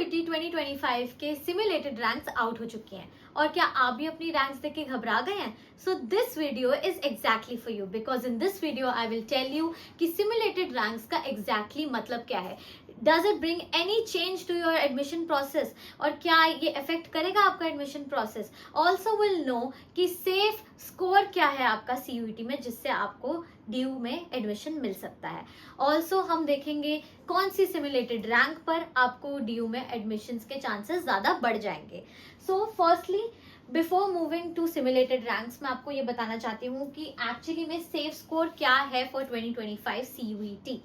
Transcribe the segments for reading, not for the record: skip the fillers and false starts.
CUET 2025 के simulated ranks out हो चुकी हैं और क्या आप भी अपनी रैंक्स देख के घबरा गए हैं? So this video is exactly for you because in this video I will tell you कि सिमुलेटेड रैंक्स का एग्जैक्टली मतलब क्या है, does it bring any change to your admission process और क्या ये अफेक्ट करेगा आपका admission process. Also will know कि सेफ स्कोर क्या है आपका CUET में जिससे आपको DU में एडमिशन मिल सकता है। ऑल्सो हम देखेंगे कौन सी सिमुलेटेड रैंक पर आपको DU में एडमिशन्स के चांसेस ज्यादा बढ़ जाएंगे। So firstly before moving to simulated ranks मैं आपको ये बताना चाहती हूँ कि एक्चुअली में सेफ स्कोर क्या है फॉर 2025 CUET।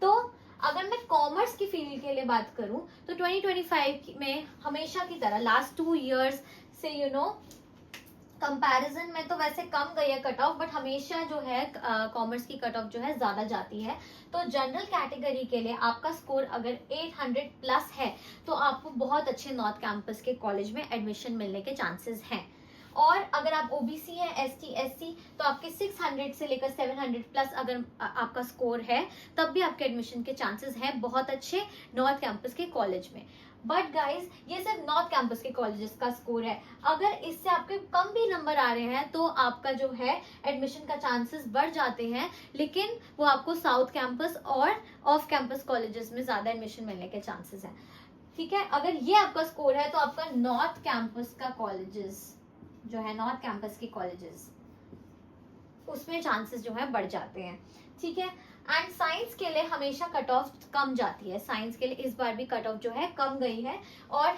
तो अगर मैं कॉमर्स की फील्ड के लिए बात करूं तो 2025 में हमेशा की तरह लास्ट 2 इयर्स से कंपैरिजन में तो वैसे कम गई है कट ऑफ, बट हमेशा जो है कॉमर्स की कट ऑफ जो है ज्यादा जाती है। तो जनरल कैटेगरी के लिए आपका स्कोर अगर 800 प्लस है तो आपको बहुत अच्छे नॉर्थ कैंपस के कॉलेज में एडमिशन मिलने के चांसेस हैं। और अगर आप OBC है, ST SC तो आपके 600 से लेकर 700 प्लस अगर आपका स्कोर है तब भी आपके एडमिशन के चांसेस हैं बहुत अच्छे नॉर्थ कैंपस के कॉलेज में। बट गाइज ये सिर्फ नॉर्थ कैंपस के कॉलेजेस का स्कोर है, अगर इससे आपके कम भी नंबर आ रहे हैं तो आपका जो है एडमिशन का चांसेस बढ़ जाते हैं, लेकिन वो आपको साउथ कैंपस और ऑफ कैंपस कॉलेजेस में ज्यादा एडमिशन मिलने के चांसेस हैं। ठीक है, अगर ये आपका स्कोर है तो आपका नॉर्थ कैंपस का कॉलेजेस जो है नॉर्थ कैंपस के कॉलेजेस उसमें चांसेस जो है बढ़ जाते हैं। ठीक है, एंड साइंस के लिए हमेशा कट ऑफ कम जाती है, साइंस के लिए इस बार भी कट ऑफ जो है कम गई है और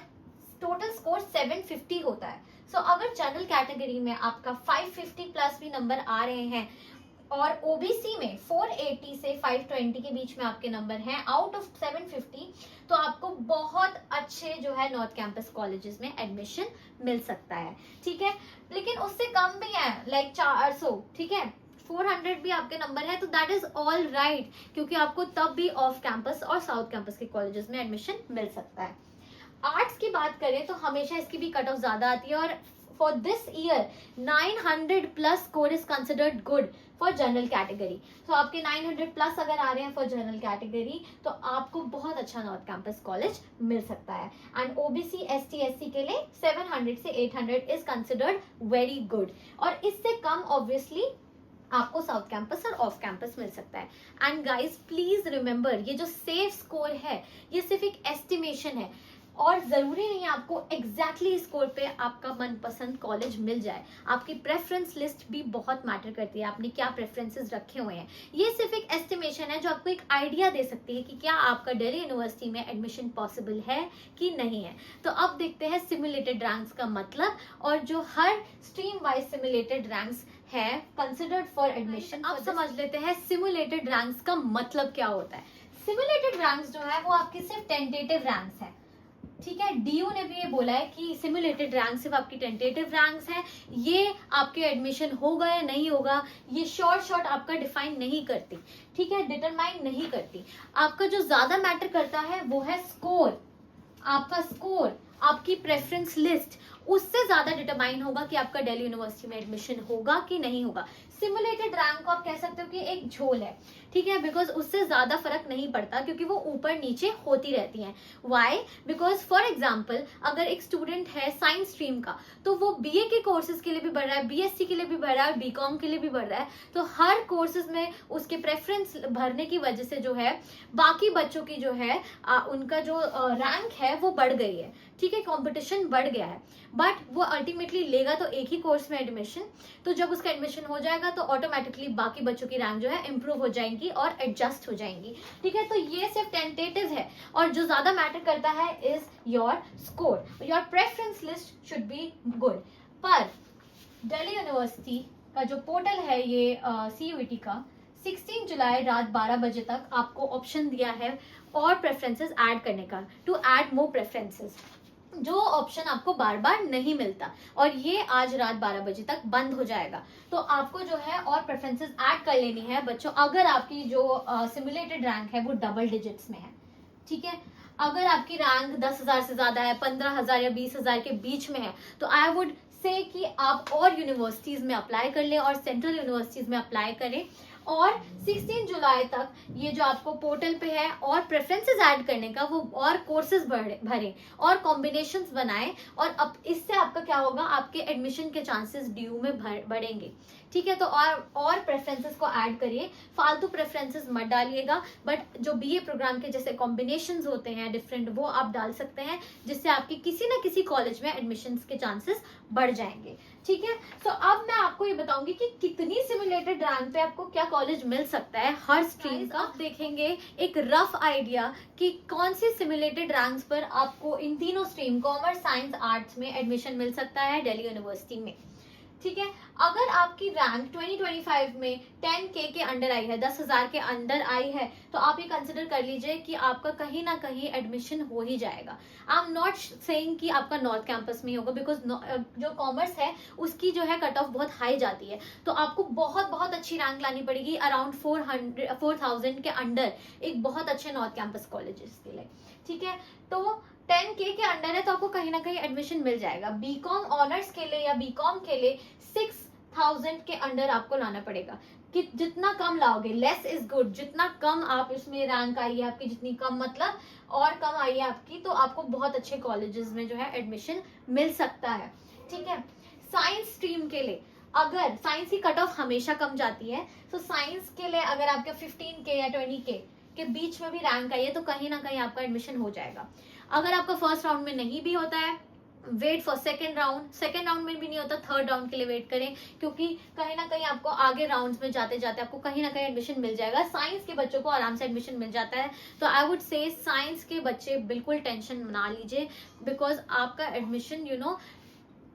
टोटल स्कोर 750 होता है। सो अगर जनरल कैटेगरी में आपका 550 प्लस भी नंबर आ रहे हैं और OBC में 480 से 520 के बीच में आपके नंबर हैं आउट ऑफ 750, तो आपको बहुत अच्छे जो है नॉर्थ कैंपस कॉलेजेस में एडमिशन मिल सकता है। ठीक है, लेकिन उससे कम भी है लाइक 400, ठीक है 400 भी आपके नंबर है तो दैट इज ऑल राइट, क्योंकि आपको तब भी ऑफ कैंपस और साउथ कैंपस के कॉलेजेस में एडमिशन मिल सकता है। आर्ट्स की बात करें तो हमेशा इसकी भी कट ऑफ ज्यादा आती है और for this year 900 plus score is considered good for general category. तो आपके 900 प्लस अगर आ रहे हैं फॉर जनरल कैटेगरी तो आपको बहुत अच्छा नॉर्थ कैंपस कॉलेज मिल सकता है। एंड OBC ST SC के लिए 700 से 800 इज कंसिडर्ड वेरी गुड और इससे कम ऑब्वियसली आपको साउथ कैंपस और ऑफ कैंपस मिल सकता है। एंड गाइज प्लीज रिमेंबर ये जो सेफ स्कोर है ये सिर्फ एक एस्टिमेशन है और जरूरी नहीं है आपको एग्जैक्टली स्कोर पे आपका मनपसंद कॉलेज मिल जाए। आपकी प्रेफरेंस लिस्ट भी बहुत मैटर करती है, आपने क्या प्रेफरेंसेस रखे हुए हैं। ये सिर्फ एक एस्टिमेशन है जो आपको एक आइडिया दे सकती है कि क्या आपका दिल्ली यूनिवर्सिटी में एडमिशन पॉसिबल है कि नहीं है। तो अब देखते हैं सिमुलेटेड रैंक्स का मतलब और जो हर स्ट्रीम वाइज सिमुलेटेड रैंक्स है कंसिडर्ड फॉर एडमिशन। अब समझ लेते हैं सिमुलेटेड रैंक्स का मतलब क्या होता है। सिमुलेटेड रैंक्स जो है वो आपकी सिर्फ टेंटेटिव रैंक्स है। ठीक है, DU ने भी ये बोला है कि सिमुलेटेड रैंक सिर्फ आपकी टेंटेटिव रैंक्स हैं, ये आपके एडमिशन होगा या नहीं होगा ये शॉर्ट आपका डिफाइन नहीं करती। ठीक है, डिटरमाइन नहीं करती। आपका जो ज्यादा मैटर करता है वो है स्कोर। आपका स्कोर, आपकी प्रेफरेंस लिस्ट उससे ज्यादा डिटरमाइन होगा कि आपका दिल्ली यूनिवर्सिटी में एडमिशन होगा कि नहीं होगा। सिमुलेटेड रैंक को आप कह सकते हो कि एक झोल है, ठीक है, बिकॉज उससे ज्यादा फर्क नहीं पड़ता क्योंकि वो ऊपर नीचे होती रहती हैं। व्हाई? बिकॉज फॉर एग्जाम्पल अगर एक स्टूडेंट है साइंस स्ट्रीम का तो वो BA के कोर्सेज के लिए भी बढ़ रहा है, BSc के लिए भी बढ़ रहा है, BCom के लिए भी बढ़ रहा है, तो हर कोर्सेज में उसके प्रेफरेंस भरने की वजह से जो है बाकी बच्चों की जो है उनका जो रैंक है वो बढ़ गई है। ठीक है, कंपटीशन बढ़ गया है, बट वो अल्टीमेटली लेगा तो एक ही कोर्स में एडमिशन, तो जब उसका एडमिशन हो जाएगा तो ऑटोमेटिकली बाकी बच्चों की रैंक जो है इंप्रूव हो जाएंगी और एडजस्ट हो जाएंगी। ठीक है, तो ये सिर्फ टेंटेटिव है और जो ज्यादा मैटर करता है is your score. Your preference list should be good. पर दिल्ली यूनिवर्सिटी का जो पोर्टल है ये CUET का 16 जुलाई रात 12 बजे तक आपको ऑप्शन दिया है और प्रेफरेंसेस ऐड करने का, टू ऐड मोर प्रेफरेंसेस, जो ऑप्शन आपको बार बार नहीं मिलता और ये आज रात 12 बजे तक बंद हो जाएगा। तो आपको जो है और प्रेफरेंसेस ऐड कर लेनी है बच्चों, अगर आपकी जो सिमुलेटेड रैंक है वो डबल डिजिट्स में है। ठीक है, अगर आपकी रैंक 10,000 से ज्यादा है, 15,000 या 20,000 के बीच में है तो आई वुड से कि आप और यूनिवर्सिटीज में अप्लाई कर लें और सेंट्रल यूनिवर्सिटीज में अप्लाई करें और 16 जुलाई तक ये जो आपको पोर्टल पे है और प्रेफरेंसेस ऐड करने का, वो और कोर्सेज भरें और कॉम्बिनेशंस बनाएं, और अब इससे आपका क्या होगा, आपके एडमिशन के चांसेस ड्यू में बढ़ेंगे। ठीक है, तो और प्रेफरेंसेस को ऐड करिए, फालतू प्रेफरेंसेस मत डालिएगा, बट जो बीए प्रोग्राम के जैसे कॉम्बिनेशंस होते हैं डिफरेंट, वो आप डाल सकते हैं, जिससे आपके किसी ना किसी कॉलेज में एडमिशन के चांसेस बढ़ जाएंगे। ठीक है, तो अब मैं आपको ये बताऊंगी कि कितनी सिमुलेटेड रैंक पे आपको क्या कॉलेज मिल सकता है हर स्ट्रीम का। आप देखेंगे एक रफ आइडिया कि कौन सी सिमुलेटेड रैंक्स पर आपको इन तीनों स्ट्रीम कॉमर्स, साइंस, आर्ट्स में एडमिशन मिल सकता है दिल्ली यूनिवर्सिटी में। ठीक है, अगर आपकी रैंक 2025 में 10K के अंडर आई है, 10,000 के अंडर आई है, तो आप ये कंसिडर कर लीजिए कि आपका कहीं ना कहीं एडमिशन हो ही जाएगा। आई एम नॉट सेइंग कि आपका नॉर्थ कैंपस में ही होगा, बिकॉज जो कॉमर्स है उसकी जो है कट ऑफ बहुत हाई जाती है, तो आपको बहुत बहुत अच्छी रैंक लानी पड़ेगी, अराउंड 4,000 के अंडर, एक बहुत अच्छे नॉर्थ कैंपस कॉलेजेस के लिए। ठीक है, तो 10K के अंडर है तो आपको कहीं ना कहीं एडमिशन मिल जाएगा। बीकॉम ऑनर्स के लिए या बीकॉम के लिए 6,000 के अंडर आपको लाना पड़ेगा, कि जितना कम लाओगे, लेस इज गुड, जितना कम आप इसमें रैंक आई है आपकी, जितनी कम मतलब और कम आई है आपकी, तो आपको बहुत अच्छे कॉलेजेस में जो है एडमिशन मिल सकता है। ठीक है, साइंस स्ट्रीम के लिए, अगर साइंस की कट ऑफ हमेशा कम जाती है, तो साइंस के लिए अगर आपके 15K या 20K के बीच में भी रैंक आई है, तो कहीं ना कहीं आपका एडमिशन हो जाएगा। अगर आपका फर्स्ट राउंड में नहीं भी होता है, वेट फॉर सेकेंड राउंड में भी नहीं होता, थर्ड राउंड के लिए वेट करें, क्योंकि कहीं ना कहीं आपको आगे राउंड्स में जाते जाते आपको कहीं ना कहीं एडमिशन मिल जाएगा। साइंस के बच्चों को आराम से एडमिशन मिल जाता है, तो आई वुड से साइंस के बच्चे बिल्कुल टेंशन ना लीजिए, बिकॉज आपका एडमिशन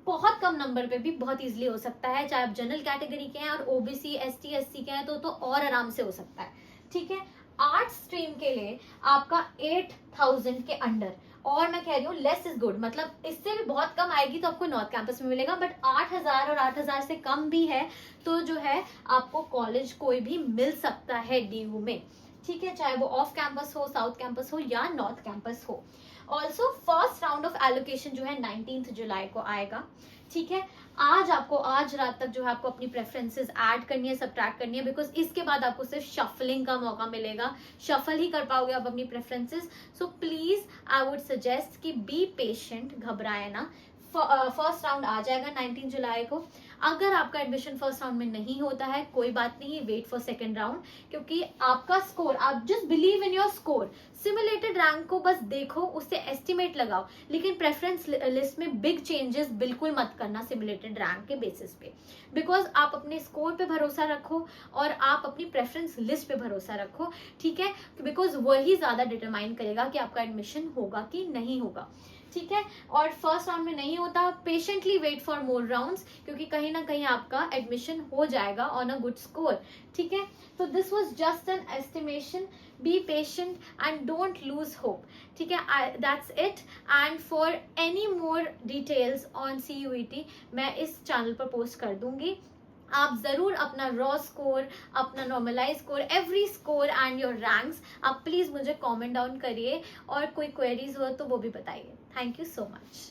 बहुत कम नंबर पे भी बहुत इजीली हो सकता है, चाहे आप जनरल कैटेगरी के हैं और ओबीसी, एसटी, एससी के हैं, तो और आराम से हो सकता है। ठीक है, आर्ट्स स्ट्रीम के लिए आपका 8,000 के अंडर, और मैं कह रही हूँ लेस इज गुड, मतलब इससे भी बहुत कम आएगी तो आपको नॉर्थ कैंपस में मिलेगा, बट 8,000 और 8,000 से कम भी है तो जो है आपको कॉलेज कोई भी मिल सकता है डीयू में। ठीक है, चाहे वो ऑफ कैंपस हो, साउथ कैंपस हो या नॉर्थ कैंपस हो। Also first round of allocation जो है 19 जुलाई को आएगा। ठीक है, आज रात तक जो है आपको अपनी प्रेफरेंसेस ऐड करनी है, सब्ट्रैक्ट करनी है, बिकॉज इसके बाद आपको सिर्फ शफलिंग का मौका मिलेगा, शफल ही कर पाओगे आप अपनी preferences. So please I would suggest कि बी पेशेंट, घबराए ना। फर्स्ट राउंड आ जाएगा 19 जुलाई को। अगर आपका एडमिशन फर्स्ट राउंड में नहीं होता है, कोई बात नहीं, वेट फॉर सेकेंड राउंड, क्योंकि आपका स्कोर, आप just believe in your score. Simulated rank को बस देखो, उससे एस्टिमेट लगाओ, लेकिन प्रेफरेंस लिस्ट में बिग चेंजेस बिल्कुल मत करना सिमुलेटेड रैंक के बेसिस पे, बिकॉज आप अपने स्कोर पे भरोसा रखो और आप अपनी प्रेफरेंस लिस्ट पे भरोसा रखो। ठीक है, बिकॉज वही ज्यादा डिटरमाइन करेगा कि आपका एडमिशन होगा कि नहीं होगा। ठीक है, और फर्स्ट राउंड में नहीं होता, patiently wait for more rounds, क्योंकि कहीं ना कहीं आपका एडमिशन हो जाएगा ऑन अ गुड स्कोर। ठीक है, तो this was just an estimation, be patient and don't lose hope. ठीक है, that's it, and for any more details on CUET मैं इस चैनल पर पोस्ट कर दूंगी। आप जरूर अपना रॉ स्कोर, अपना normalize score, every score and your ranks आप प्लीज मुझे कमेंट डाउन करिए, और कोई क्वेरीज हो तो वो भी बताइए। Thank you so much.